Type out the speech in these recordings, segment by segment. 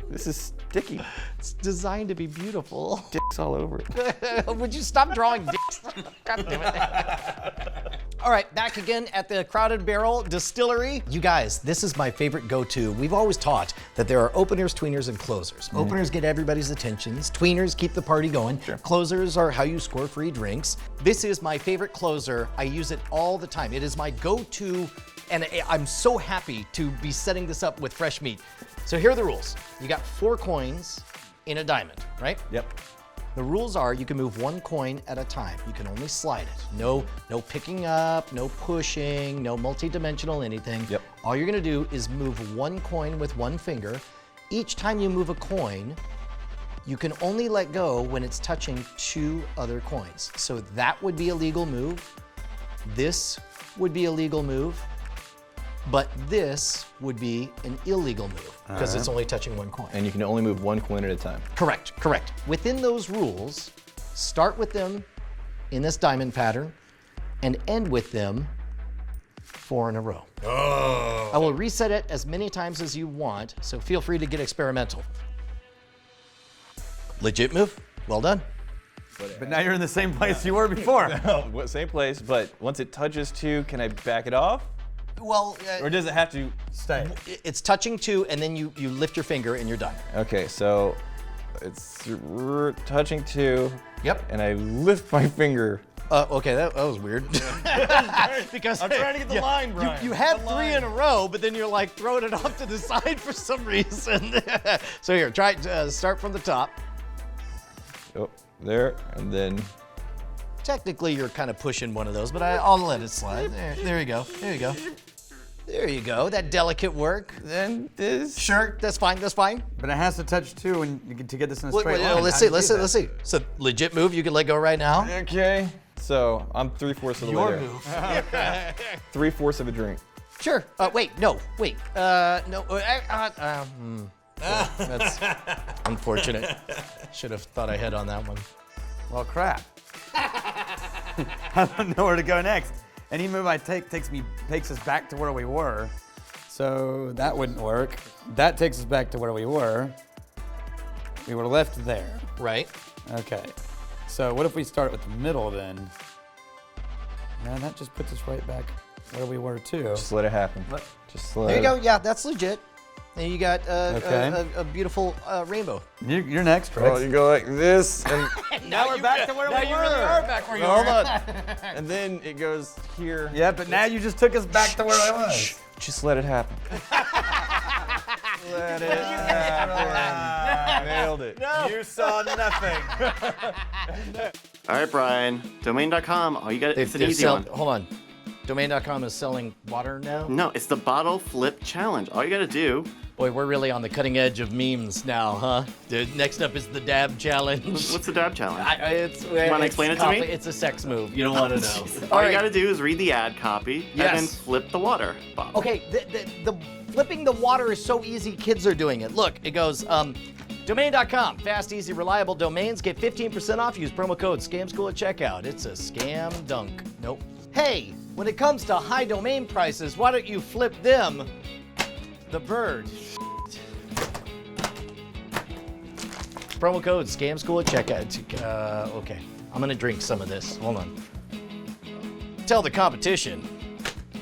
This is sticky. It's designed to be beautiful. Dicks all over it. Would you stop drawing dicks? God damn it. All right, back again at the Crowded Barrel Distillery. You guys, this is my favorite go-to. We've always taught that there are openers, tweeners, and closers. Openers get everybody's attentions. Tweeners keep the party going. Sure. Closers are how you score free drinks. This is my favorite closer. I use it all the time. It is my go-to, and I'm so happy to be setting this up with fresh meat. So here are the rules. You got 4 coins in a diamond, right? Yep. The rules are you can move 1 coin at a time. You can only slide it. No picking up, no pushing, no multi-dimensional anything. Yep. All you're gonna do is move 1 coin with 1 finger. Each time you move a coin, you can only let go when it's touching 2 other coins. So that would be a legal move. This would be a legal move. But this would be an illegal move because it's only touching 1 coin. And you can only move 1 coin at a time. Correct. Within those rules, start with them in this diamond pattern and end with them 4 in a row. Oh. I will reset it as many times as you want, so feel free to get experimental. Legit move. Well done. But now you're in the same place you were before. No, same place, but once it touches 2, can I back it off? Well, Or does it have to Stay. it's touching 2, and then you lift your finger and you're done. Okay, so it's touching 2. Yep. And I lift my finger. Okay, that was weird. Because I'm trying to get the line, Brian. You had The 3 line. in a row, but then you're like throwing it off to the side for some reason. So here, try start from the top. Oh, there, and then. Technically, you're kind of pushing one of those, but I'll let it slide. There you go. There you go. That delicate work. Then this. Sure, that's fine. But it has to touch 2 to get this in a straight line. Let's How do see. you do that? So legit move. You can let go right now. Okay. So I'm 3/4 of the way Your there. move. 3/4 of a drink. Sure. Wait. No. That's unfortunate. Should have thought ahead on that one. Well, crap. I don't know where to go next. Any move I take takes us back to where we were. So that wouldn't work. That takes us back to where we were. We were left there. Right. Okay. So what if we start with the middle then? Man, that just puts us right back where we were too. Just let it happen. Just let There you it. go. Yeah, that's legit. And you got Okay. a beautiful rainbow. You're next, Well, right? you go like this, and Now we're back to where we were. You really are back where you hold were. on, and then it goes here. Yeah, but now you just took us back to where I was. Just let it happen. Let it happen. Nailed it. You saw nothing. All right, Brian. Domain.com. All you got. It's an easy one. Hold on. Domain.com is selling water now? No, it's the bottle flip challenge. All you got to do. Boy, we're really on the cutting edge of memes now, huh? Next up is the dab challenge. What's the dab challenge? You wanna explain it to me? It's a sex move. You don't want to know. All you got to do is read the ad copy Yes. and then flip the water bottle. Okay, the flipping the water is so easy, kids are doing it. Look, it goes, domain.com, fast, easy, reliable domains. Get 15% off, use promo code SCAMSCHOOL at checkout. It's a scam dunk. Nope. Hey, when it comes to high domain prices, why don't you flip them the bird? Promo code SCAMSCHOOL at checkout. Okay, I'm gonna drink some of this. Hold on. Tell the competition.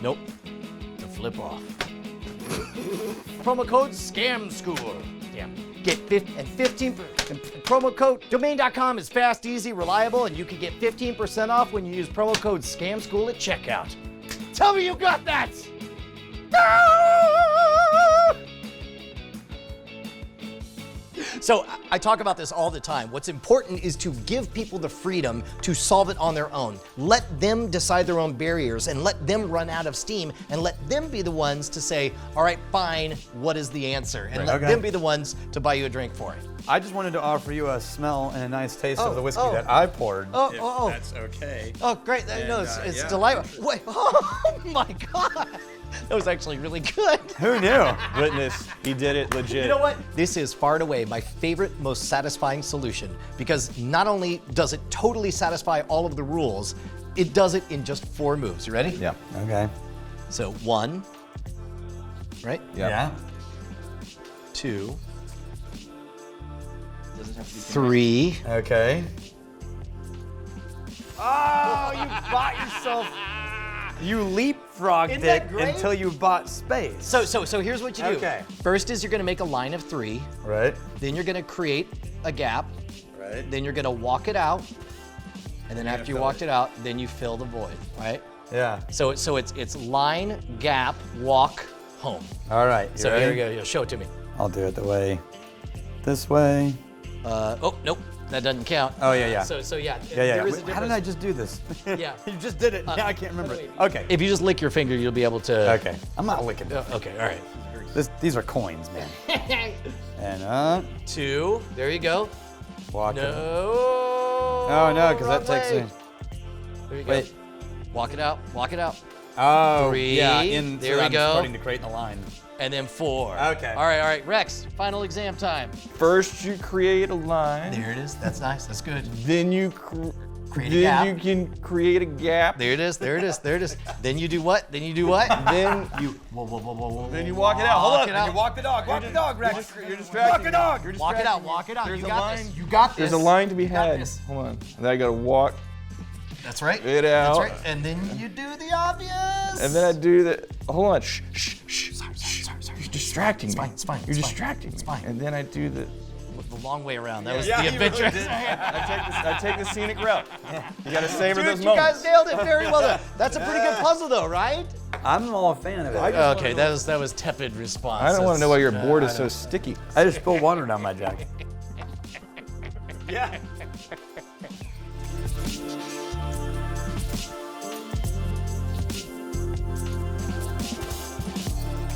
Nope. To flip off. Promo code SCAMSCHOOL. Damn. Get 15. Promo code domain.com is fast, easy, reliable, and you can get 15% off when you use promo code SCAMSCHOOL at checkout. Tell me you got that. So I talk about this all the time. What's important is to give people the freedom to solve it on their own. Let them decide their own barriers and let them run out of steam and let them be the ones to say, all right, fine, what is the answer? And let them be the ones to buy you a drink for it. I just wanted to offer you a smell and a nice taste of the whiskey oh. that I poured. Oh. That's okay. Oh, great. No, it's delightful. Wait, oh my God. That was actually really good. Who knew? Witness, he did it legit. You know what? This is far and away my favorite, most satisfying solution because not only does it totally satisfy all of the rules, it does it in just 4 moves. You ready? Yeah. Okay. So 1, right? Yeah. 2, 3. Okay. Oh, you bought yourself. You leapfrogged Isn't that it great? until you bought space. So here's what you do. Okay. First is you're gonna make a line of 3. Right. Then you're gonna create a gap. Right. Then you're gonna walk it out. And then after you fill walked it out, then you fill the void, right? Yeah. So it's line, gap, walk, home. All right. You So ready? here we go. You'll show it to me. I'll do it the way. This way. Oh nope, that doesn't count. Oh, yeah. So yeah. Yeah. There is a Wait, how did I difference. just do this? Yeah. You just did it. Yeah, I can't remember. wait. Okay. If you just lick your finger, you'll be able to. Okay. I'm not licking it. Okay. All right. These are coins, man. And 2. There you go. walk No. it. Oh no, because that wrong takes way. me. There you go. Wait. Walk it out. Walk it out. Oh, 3. yeah. There we I'm go. starting to create the line. And then 4. Okay. All right. Rex, final exam time. First, you create a line. There it is. That's nice. That's good. Then you Create a gap. you can create a gap. There it is. There it is. There it is. Then you do what? Then you do what? Then you. Whoa. then you walk it out. Hold Walk on. it out. Walk the dog. Walk the dog, Rex. You're distracting. Walk a dog. You're Walk it out. distracting. Walk it out. There's You a got line. this. You got this. There's a line to be got had. this. Hold on. Then I gotta walk, That's right. it That's out. right. And then you do the obvious. and then I do the. Hold on. Shh. You're distracting me. It's fine. You're distracting me. It's fine. And then I do the. The long way around. That was Yeah, the you really adventurous. did. I take the scenic route. You gotta savor Dude, those you moments. guys nailed it very well. Though. That's a pretty good puzzle, though, right? I'm all a fan of it. Okay, that was tepid response. I don't want to know why your That's- board is so sticky. I just spilled water down my jacket. Yeah.